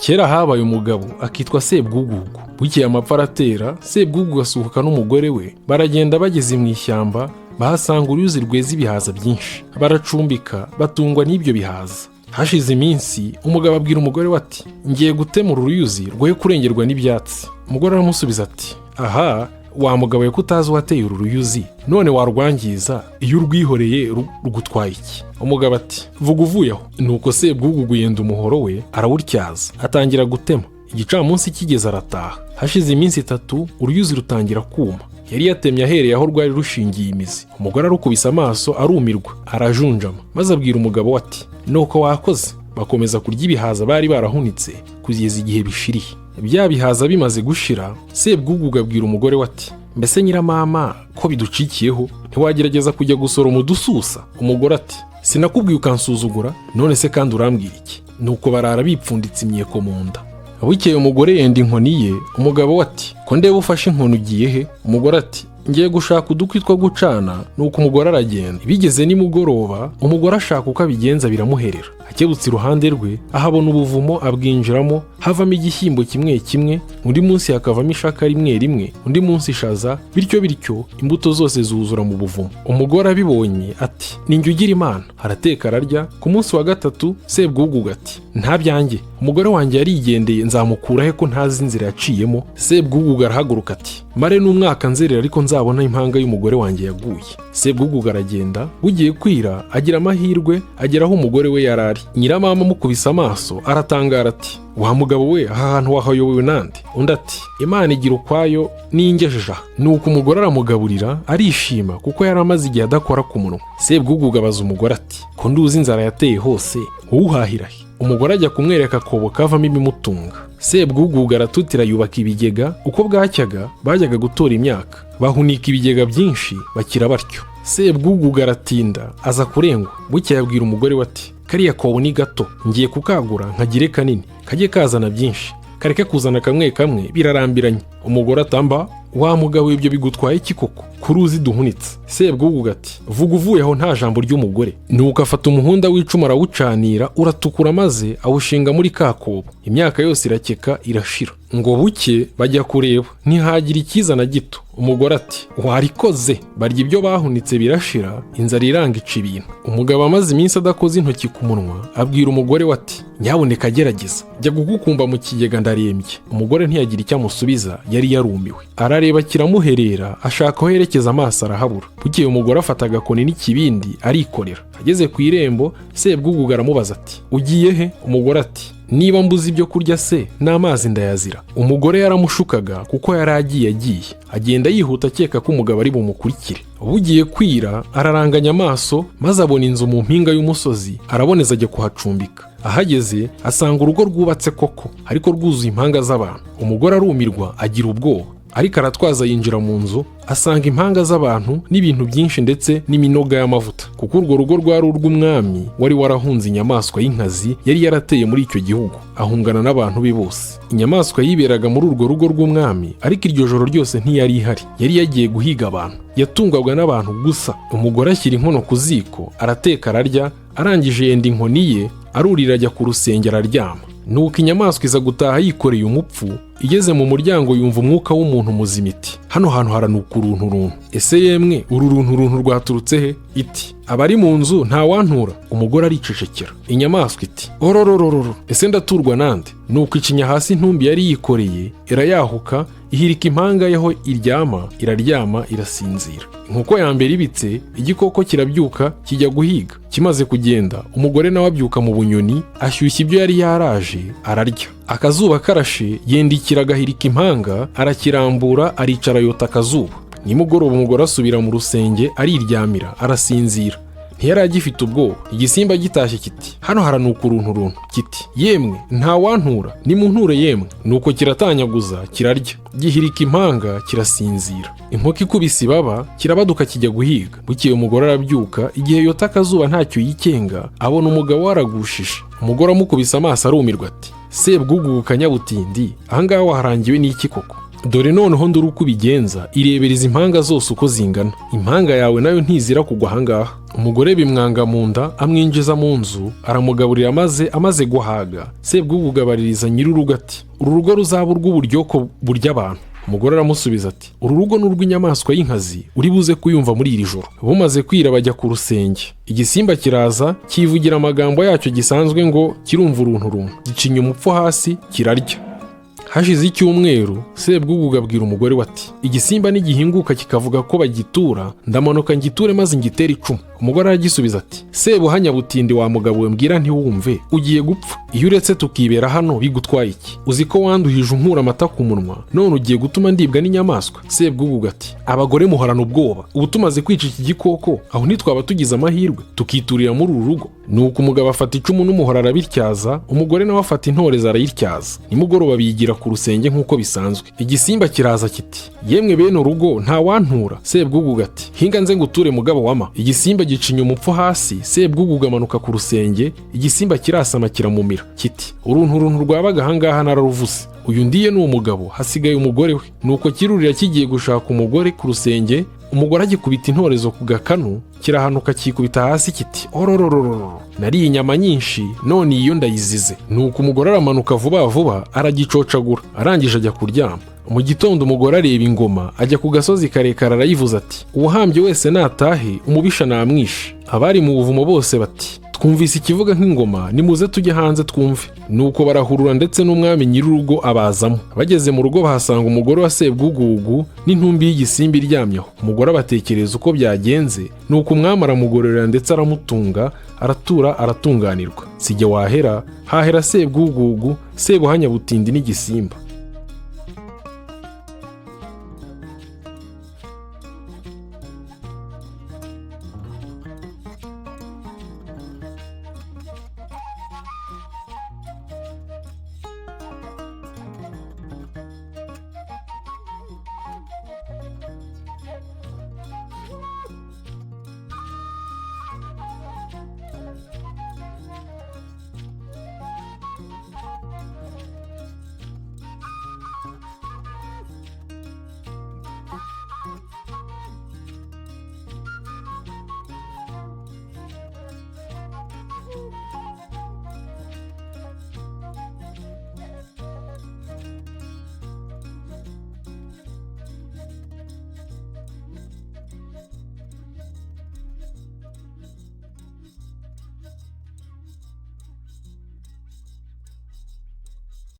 Kera habaye umugabo akitwa Sebwugugu. Bukeye amapfa aratera, Sebwugugu asuhuka n'umugore we, baragenda bageze mu ishyamba, bahasanga uruyuzi rweza ibihaza byinshi. Baracumbika, batungwa n'ibyo bihaza. Hashize iminsi, umugabo abwira umugore we ati, ngiye gutemura uruyuzi rwoye kurengerwa n'ibyatsi. Umugore aramusubiza ati, aha, wa mugabo we kutazi uwateye uru ruyuzi, none warwangiza, iyo urwihoreye rugutwaye iki? Umugabo ati, vuga uvuye aho. Nuko Sebwugugu yenda umuhoro we arawutyaza, atangira gutema. Igicamunsi kigeze arataha. Hashize iminsi 3, uruyuzi rutangira kuma. Yari yatemye ahereye aho rwari rushingiye imizi. Umugore arukubise amaso arumirwa, arajunjama, maze abwira umugabo we ati, nuko wakoze. Bakomeza kurya ibihaza bari barahunitse kugeza igihe bishiriye. Bya bihaza bimaze gushira, Sebwugugu abwira umugore we ati, mbese nyiramama ko biducikiyeho, ntiwagerageza kujya gusoroma udususa? Umugore ati, sinakubwiye ukansuzugura, none se kandi urambwira iki? Nuko barara bipfunditse imyeko mu nda. Bukeye umugore yenda inkoni ye, umugabo we ati, ko ndeba ufashe inkoni ugiye he? Umugore ati, ngiye gushaka udukwi two gucana. Nuko umugore aragenda. Bigeze nimugoroba, umugore ashaka uko abigenza biramuherera. Akebutse iruhande rwe, ahabona ubuvumo, abwinjiramo, havamo igishyimbo kimwe kimwe, undi munsi hakavamo ishaka rimwe rimwe, undi munsi ishaza, bityo imbuto zose zuzura mu buvumo. Umugore abibonye ati, ninjye ugira Imana. Arateka ararya. Ku munsi wa 3, Sebwugugu ati, nta byanjye, umugore wanjye yarigendeye, nzamukura he ko ntazi inzira yaciyemo? Sebwugugu arahaguruka ati, mare n'umwaka nzerera ariko nzabona impanga y'umugore wanjye yaguye. Sebwugugu aragenda. Bugiye kwira, agira amahirwe, agera aho umugore we yarari. Nyiramama amukubise amaso aratangara ati, wa mugabo we, aha hantu wahayobewe nande? Undi ati, Imana igira ukwayo ningejeje aha. Nuko umugore aramugaburira, arishima kuko yari amaze igihe adakora ku munwa. Sebwugugu abaza umugore ati, ko nduzi inzara yateye hose, wowe uhahira he? Umugore ajya kumwereka akobo kavamo ibimutunga. Sebwugugu aratutira yubaka ibigega. Uko bwacyaga bajyaga gutora imyaka, bahunika ibigega byinshi, bakira batyo. Sebwugugu aratinda, aza kurengwa. Bukeye abwira umugore we ati, kariya kobo ni gato, ngiye kukagura nkagire kanini, kajye kazana byinshi, kareke kuzana kamwe kamwe birarambiranye. Umugore atamba, wa mugabo ibyo bigutwaye iki koko? Kuruzi duhunitse. Sebwugugu ati, vuga uvuye aho nta jambo ry'umugore. Nuko afata umuhunda w'icuma arawucanira, uratukura, maze awushinga muri ka kobo. Imyaka yose irakeka irashira. Ngo buke bajya kureba, ntihagira ikizana gito. Umugore ati, warikoze. Barya ibyo bahunitse birashira, inzara iranga ica ibintu. Umugabo amaze iminsi adakoze intoki ku munwa, abwira umugore we ati, nyabuneka gerageza, jya gukukumba mu kigega ndarembye. Umugore ntiyagira icyo amusubiza, yari yarumiwe. Arareba kiramuherera, ashaka aho yerekeza, amaso arahabura. Bukeye umugore afata agakoni n'ikibindi arikorera. Ageze ku irembo, Sebwugugu aramubaza ati, ugiye he? Umugore ati, niba mbuze ibyo kurya se n'amazi ndayazira. Umugore yaramushukaga kuko yari agiye. Agenda yihuta akeka ko umugabo ari bumukurikire. Bugiye kwira, araranganya amaso, maze abona inzu mu mpinga y'umusozi, araboneza ajya kuhacumbika. Ahageze asanga urugo rwubatse koko, ariko rwuzuye impanga z'abantu. Umugore arumirwa, agira ubwoba, ariko aratwaza yinjira mu nzu, asanga impanga z'abantu n'ibintu byinshi ndetse n'iminoga y'amavuta, kuko urwo rugo rwari urw'umwami wari warahunze inyamaswa y'inkazi yari yarateye muri icyo gihugu, ahungana n'abantu be bose. Inyamaswa yiberaga muri urwo rugo rw'umwami, ariko iryo joro ryose ntiyari ihari, yari yagiye guhiga abantu, yatungwaga n'abantu gusa. Umugore ashyira inkono ku ziko, arateka ararya, arangije yenda inkoni ye, arurira ajya ku rusenge araryama. Nuko inyamaswa iza gutaha yikoreye umupfu. Igeze mu muryango yumva umwuka w'umuntu muzima iti, hano hantu haranuka urunturuntu. Ese yemwe uru runturuntu rwaturutse he? Iti, abari mu nzu nta wantura. Umugore aricecekera. Inyamaswa iti, orororororo, ese ndaturwa nande? Nuko icinya hasi intumbi yari yikoreye, irayahuka, ihirika impanga yaho iryama, iraryama, irasinzira. Inkoko ya mbere ibitse, igikoko kirabyuka kijya guhiga. Kimaze kugenda, umugore nawe abyuka mu bunyoni, ashyushya ibyo yari yaraje, ararya. Akazuba karashe, yendikira agahirika impanga, arakirambura, aricara yota akazuba. Nimugoroba umugore asubira mu rusenge, ariryamira, arasinzira. Ntiyari agifite ubwoba. Igisimba gitashye kiti, hano haranuka urunturuntu. Kiti, yemwe nta wantura, nimunture yemwe. Nuko kiratanyaguza, kirarya, gihirika impanga, kirasinzira. Inkoko ikubise ibaba, kirabaduka kijya guhiga. Bukeye umugore arabyuka, igihe yota akazuba ntacyo yikenga, abona umugabo waragushije. Umugore amukubise amaso arumirwa ati, Sebwugugu kanyabutindi, ahangaha waharangiwe n'iki koko? dore noneho ndore uko ubigenza, irebere izi impanga zose uko zingana, impanga yawe nayo ntizira kugwa ahangaha. Umugore bimwanga mu nda, amwinjiza mu nzu, aramugaburira amaze guhaga. Sebwugugu abaririza nyir'urugo ati, uru rugo ruzaba urw'uburyoko burya abantu. Umugore aramusubiza ati, uru rugo ni urw'inyamaswa y'inkazi uri buze kuyumva muri iri joro. Bumaze kwira bajya ku rusenge. Igisimba kiraza kivugira amagambo yacyo gisanzwe ngo kirumva uruntu rumwe, gicinya umupfu hasi kirarya. Hashize icyumweru, Sebwugugu abwira umugore we ati, igisimba nigihinguka kikavuga ko bagitura, ndamanuka ngiture maze ngitere icumu. Umugore aragisubiza ati, Sebuhanya butindi wa mugabo we, mbwira ntiwumve, ugiye gupfa. Iyo uretse tukibera hano bigutwaye iki? Uzi ko wanduhije unkura amata ku munwa, none ugiye gutuma ndibwa n'inyamaswa? Sebwugugu ati, abagore muhorana ubwoba, ubu tumaze kwica iki gikoko, aho ntitwaba tugize amahirwe tukiturira muri uru rugo. Nuko umugabo afata icumu n'umuhoro arabityaza, umugore nawe afata intorezo arayityaza. Nimugoroba bigira ku rusenge nk'uko bisanzwe. Igisimba kiraza kiti, yemwe bene urugo nta wantura. Sebwugugu ati, hinga nze nguture mugabo wama. Igisimba gicinya umupfu hasi. Sebwugugu amanuka ku rusenge, igisimba kirasama kiramumira kiti, uruntu rwabaga ahangaha nararuvuze, uyu ndiye ni umugabo, hasigaye umugore we. Nuko kirurira kigiye gushaka umugore ku rusenge, umugore agikubita intorezo ku gakanu, kirahanuka kikubita hasi kiti, orororororo, nariye inyama nyinshi none iyo ndayizize. Nuko umugore aramanuka vuba vuba aragicocagura, arangije ajya kuryama. Mu gitondo umugore areba ingoma, ajya ku gasozi karekare arayivuza ati, uwahambye wese natahe, umubisha namwishe. Abari mu buvumo bose bati, twumvise ikivuga nk'ingoma, nimuze tujye hanze twumve. Nuko barahurura ndetse n'umwami nyir'urugo abazamo. Bageze mu rugo bahasanga umugore wa Sebwugugu n'intumbi y'igisimba iryamyeho. Umugore abatekereza uko byagenze, nuko umwami aramugororera ndetse aramutunga, aratura aratunganirwa. Sijye wahera, hahera Sebwugugu, Sebuhanya butindi n'igisimba.